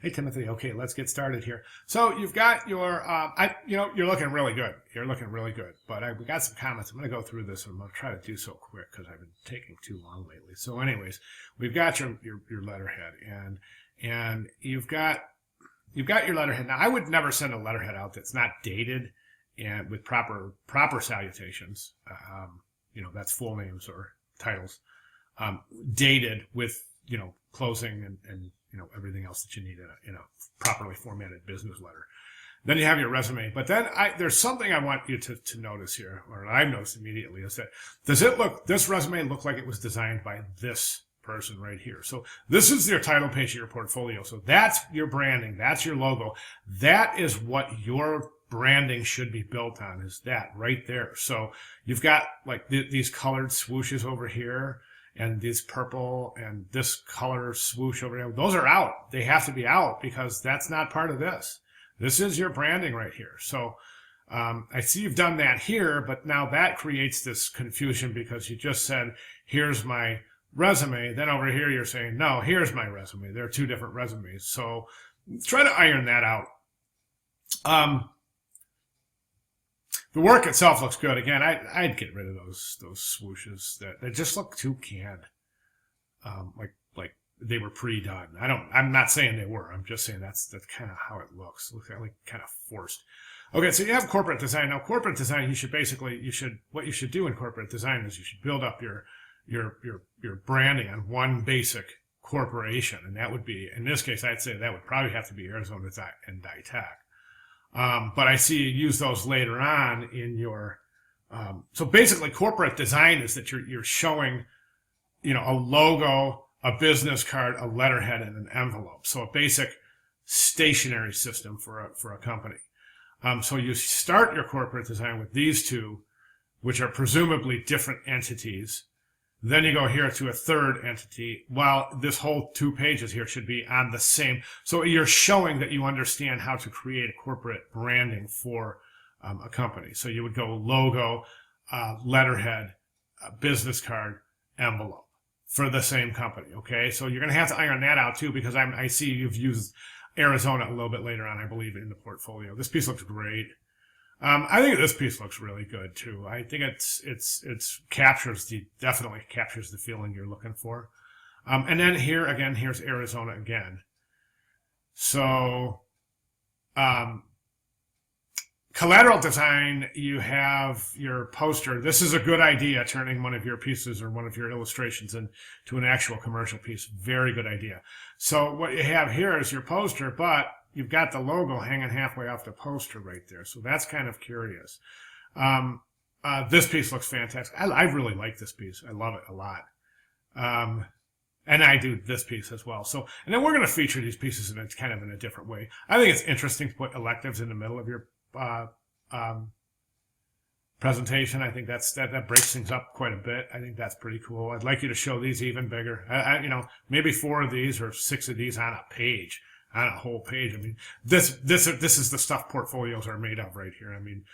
Hey Timothy, okay, let's get started here. So you've got your, you're looking really good. You're looking really good. But we got some comments. I'm going to go through this, and I'm going to try to do so quick because I've been taking too long lately. So, anyways, we've got your letterhead, and you've got your letterhead. Now, I would never send a letterhead out that's not dated and with proper salutations. That's full names or titles, dated with closing and everything else that you need in a properly formatted business letter. Then you have your resume. But then there's something I want you to notice here, or I've noticed immediately, is that this resume look like it was designed by this person right here? So this is your title page of your portfolio. So that's your branding. That's your logo. That is what your branding should be built on, is that right there. So you've got like these colored swooshes over here, and this purple and this color swoosh over there. Those are out. They have to be out because that's not part of this. This is your branding right here. So I see you've done that here, but now that creates this confusion because you just said, here's my resume. Then over here you're saying, no, here's my resume. There are two different resumes. So try to iron that out. The work itself looks good. Again, I'd get rid of those swooshes that they just look too canned, like they were pre-done. I'm not saying they were. I'm just saying that's kind of how it looks. It looks like kind of forced. Okay, so you have corporate design. Now, corporate design, what you should do in corporate design is you should build up your branding on one basic corporation, and that would be, in this case, I'd say that would probably have to be Arizona and Ditech. But I see you use those later on in your. So basically, corporate design is that you're showing, a logo, a business card, a letterhead, and an envelope. So a basic stationery system for a company. So you start your corporate design with these two, which are presumably different entities. Then you go here to a third entity. Well, this whole 2 pages here should be on the same. So you're showing that you understand how to create a corporate branding for a company. So you would go logo, letterhead, business card, envelope for the same company. Okay, so you're going to have to iron that out too, because I see you've used Arizona a little bit later on, I believe, in the portfolio. This piece looks great. I think this piece looks really good too. I think it's definitely captures the feeling you're looking for. And then here again, here's Arizona again. So, collateral design, you have your poster. This is a good idea, turning one of your pieces or one of your illustrations into an actual commercial piece. Very good idea. So what you have here is your poster, but you've got the logo hanging halfway off the poster right there. So that's kind of curious. This piece looks fantastic. I really like this piece. I love it a lot. And I do this piece as well. So, and then we're going to feature these pieces in a different way. I think it's interesting to put electives in the middle of your presentation. I think that breaks things up quite a bit. I think that's pretty cool. I'd like you to show these even bigger. Maybe 4 of these or 6 of these on a page. On a whole page. I mean, this is the stuff portfolios are made of right here. I mean,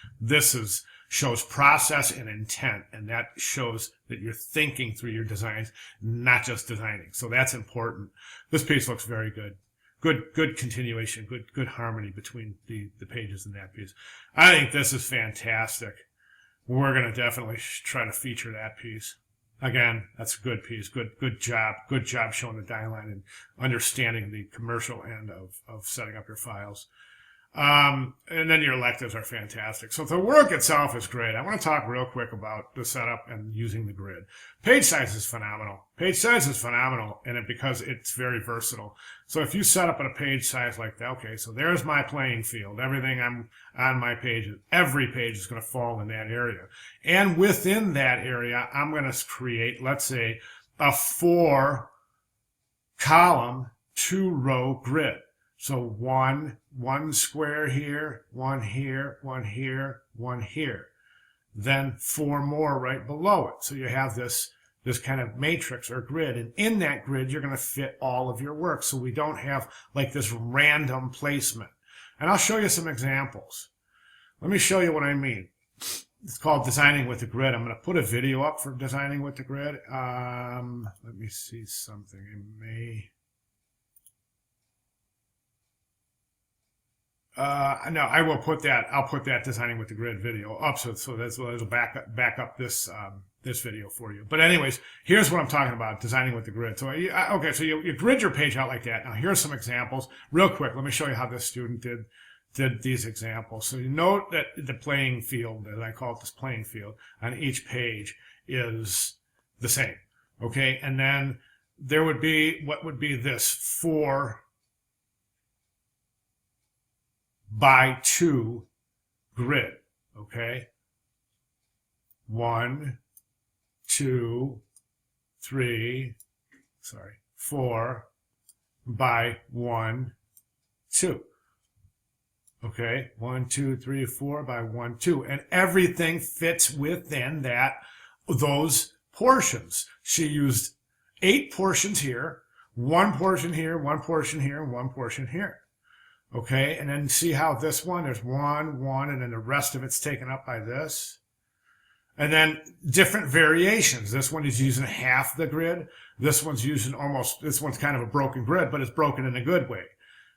shows process and intent, and that shows that you're thinking through your designs, not just designing. So that's important. This piece looks very good. Good continuation, good harmony between the pages in that piece. I think this is fantastic. We're going to definitely try to feature that piece. Again, that's a good piece. Good job. Good job showing the die line and understanding the commercial end of setting up your files. And then your electives are fantastic. So the work itself is great. I want to talk real quick about the setup and using the grid. Page size is phenomenal. Page size is phenomenal because it's very versatile. So if you set up at a page size like that, okay, so there's my playing field. Everything I'm on my page, every page is going to fall in that area. And within that area, I'm going to create, let's say, a 4-column, 2-row grid. So one square here, one here, one here, one here. Then 4 more right below it. So you have this kind of matrix or grid. And in that grid, you're going to fit all of your work. So we don't have like this random placement. And I'll show you some examples. Let me show you what I mean. It's called Designing with the Grid. I'm going to put a video up for Designing with the Grid. Let me see something. No, I will put that. I'll put that designing with the grid video up, so it'll back up this this video for you. But anyways, here's what I'm talking about: designing with the grid. So okay, so you grid your page out like that. Now here's some examples, real quick. Let me show you how this student did these examples. So you note that the playing field, as I call it, this playing field on each page is the same. Okay, and then there would be what would be this 4 by 2 grid. Okay, 1, 2, 3, 4 by 1, 2. Okay, 1, 2, 3, 4 by 1, 2, and everything fits within those portions. She used 8 portions here, 1 portion here, 1 portion here, and 1 portion here. Okay, and then see how this one, there's 1, 1, and then the rest of it's taken up by this. And then different variations. This one is using half the grid. This one's kind of a broken grid, but it's broken in a good way.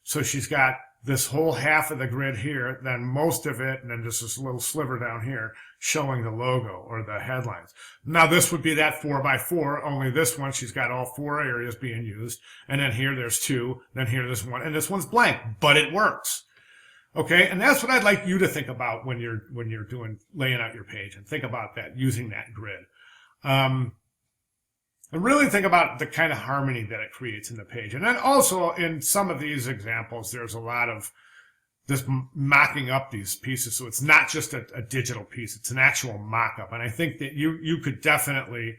So she's got this whole half of the grid here, then most of it, and then just this little sliver down here showing the logo or the headlines. Now this would be that 4 by 4, only this one, she's got all 4 areas being used. And then here there's 2, then here there's 1, and this one's blank, but it works. Okay, and that's what I'd like you to think about when you're laying out your page, and think about that, using that grid. And really think about the kind of harmony that it creates in the page. And then also in some of these examples, there's a lot of this mocking up these pieces. So it's not just a digital piece, it's an actual mock-up. And I think that you could definitely,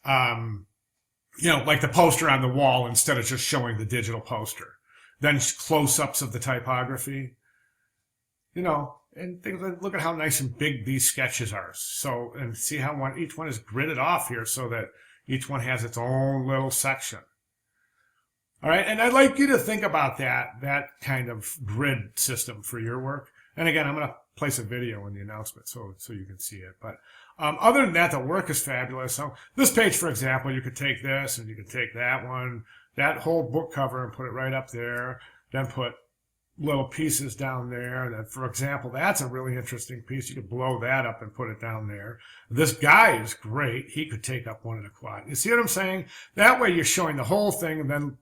like the poster on the wall, instead of just showing the digital poster, then close-ups of the typography, and look at how nice and big these sketches are. So, and see how each one is gridded off here so that each one has its own little section. All right, and I'd like you to think about that kind of grid system for your work. And again, I'm going to place a video in the announcement so you can see it. But other than that, the work is fabulous. So this page, for example, you could take this and you could take that one, that whole book cover, and put it right up there. Then put little pieces down there. That, for example, that's a really interesting piece. You could blow that up and put it down there. This guy is great. He could take up one in a quad. You see what I'm saying? That way you're showing the whole thing, and then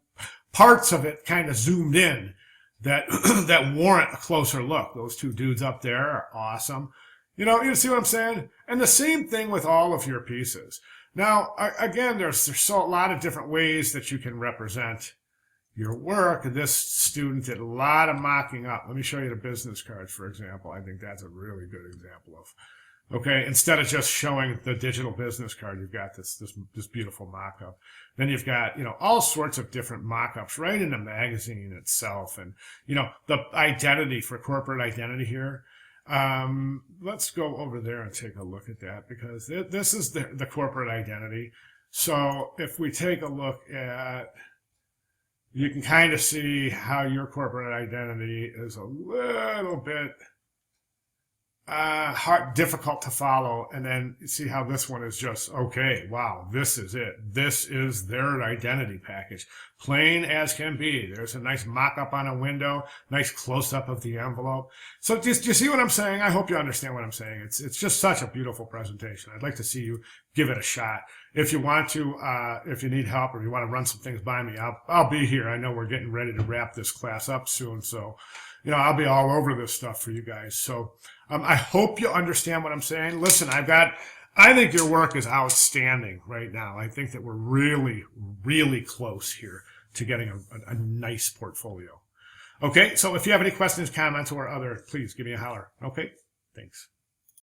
parts of it kind of zoomed in that that warrant a closer look. Those 2 dudes up there are awesome. You see what I'm saying? And the same thing with all of your pieces. Now, again, there's a lot of different ways that you can represent your work. This student did a lot of mocking up. Let me show you the business cards, for example. I think that's a really good example of, okay, instead of just showing the digital business card, you've got this beautiful mock-up. Then you've got, all sorts of different mock-ups right in the magazine itself. And, the identity for corporate identity here. Let's go over there and take a look at that, because this is the corporate identity. So if we take a look at, you can kind of see how your corporate identity is a little bit difficult to follow, and then see how this one is just, okay, wow, this is it. This is their identity package. Plain as can be. There's a nice mock-up on a window, nice close-up of the envelope. So do you see what I'm saying? I hope you understand what I'm saying. It's just such a beautiful presentation. I'd like to see you give it a shot. If you want to, if you need help or you want to run some things by me, I'll be here. I know we're getting ready to wrap this class up soon, so I'll be all over this stuff for you guys. So I hope you understand what I'm saying. Listen, I think your work is outstanding right now. I think that we're really, really close here to getting a nice portfolio. Okay, so if you have any questions, comments, or other, please give me a holler. Okay, thanks.